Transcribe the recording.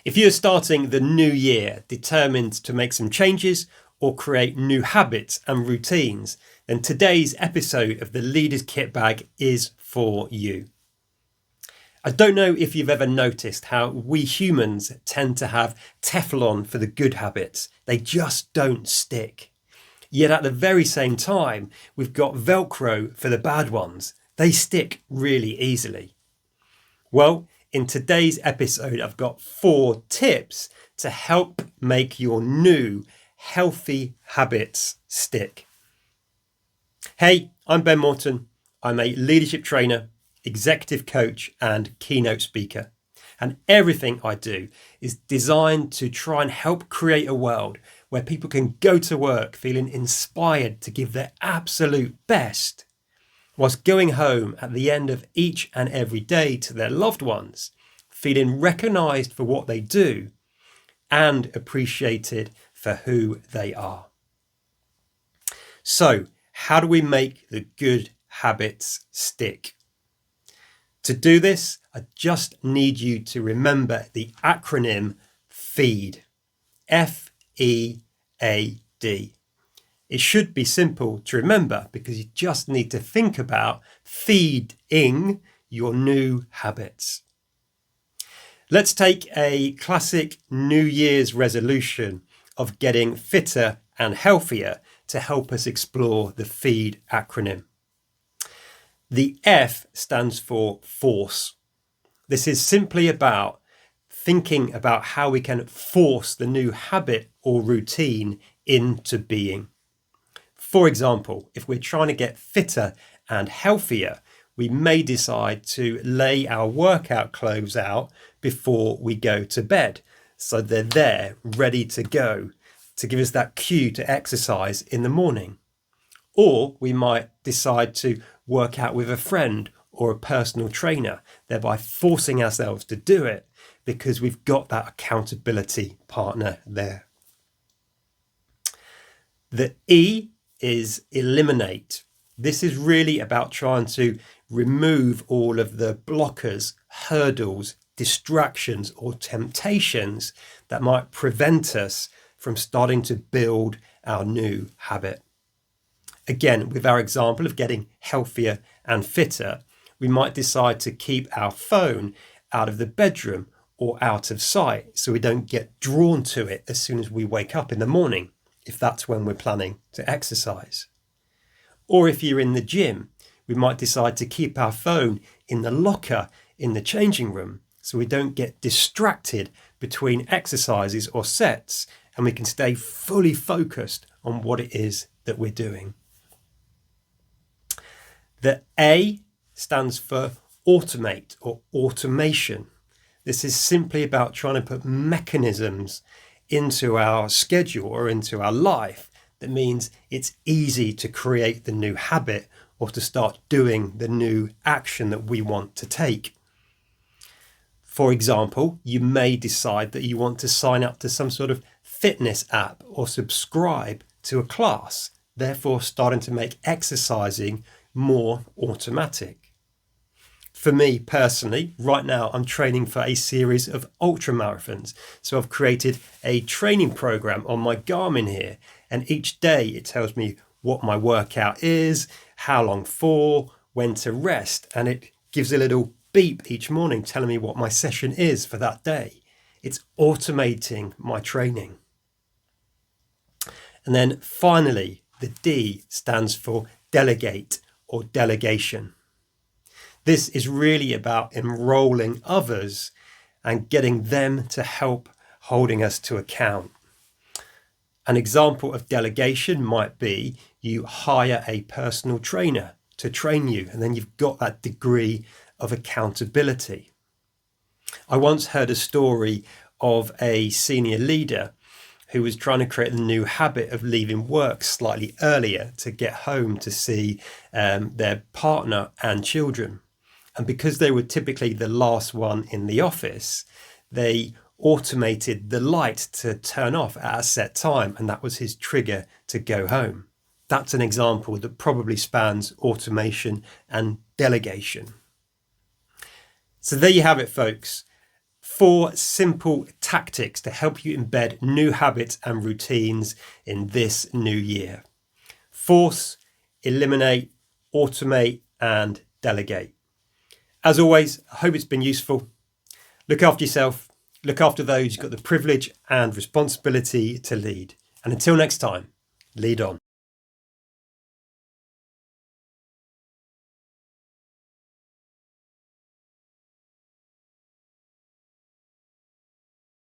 If you're starting the new year determined to make some changes or create new habits and routines, then today's episode of the Leader's Kitbag is for you. I don't know if you've ever noticed how we humans tend to have Teflon for the good habits. They just don't stick. Yet at the very same time, we've got Velcro for the bad ones. They stick really easily. Well, in today's episode, I've got 4 tips to help make your new healthy habits stick. Hey, I'm Ben Morton. I'm a leadership trainer, executive coach, and keynote speaker. And everything I do is designed to try and help create a world where people can go to work feeling inspired to give their absolute best, whilst going home at the end of each and every day to their loved ones, feeling recognised for what they do and appreciated for who they are. So, how do we make the good habits stick? To do this, I just need you to remember the acronym FEED. F-E-A-D. It should be simple to remember because you just need to think about feeding your new habits. Let's take a classic New Year's resolution of getting fitter and healthier to help us explore the FEED acronym. The F stands for force. This is simply about thinking about how we can force the new habit or routine into being. For example, if we're trying to get fitter and healthier, we may decide to lay our workout clothes out before we go to bed, so they're there ready to go to give us that cue to exercise in the morning. Or we might decide to work out with a friend or a personal trainer, thereby forcing ourselves to do it because we've got that accountability partner there. The E is eliminate. This is really about trying to remove all of the blockers, hurdles, distractions or temptations that might prevent us from starting to build our new habit. Again, with our example of getting healthier and fitter, we might decide to keep our phone out of the bedroom or out of sight so we don't get drawn to it as soon as we wake up in the morning, if that's when we're planning to exercise. Or if you're in the gym, we might decide to keep our phone in the locker in the changing room so we don't get distracted between exercises or sets and we can stay fully focused on what it is that we're doing. The A stands for automate or automation. This is simply about trying to put mechanisms into our schedule or into our life that means it's easy to create the new habit or to start doing the new action that we want to take. For example, you may decide that you want to sign up to some sort of fitness app or subscribe to a class, therefore starting to make exercising more automatic. For me personally, right now I'm training for a series of ultra marathons. So I've created a training program on my Garmin here, and each day it tells me what my workout is, how long for, when to rest, and it gives a little beep each morning telling me what my session is for that day. It's automating my training. And then finally, the D stands for delegate or delegation. This is really about enrolling others and getting them to help holding us to account. An example of delegation might be you hire a personal trainer to train you, and then you've got that degree of accountability. I once heard a story of a senior leader who was trying to create the new habit of leaving work slightly earlier to get home to see their partner and children. And because they were typically the last one in the office, they automated the light to turn off at a set time, and that was his trigger to go home. That's an example that probably spans automation and delegation. So there you have it, folks. 4 simple tactics to help you embed new habits and routines in this new year. Force, eliminate, automate, and delegate. As always, I hope it's been useful. Look after yourself. Look after those you've got the privilege and responsibility to lead. And until next time, lead on.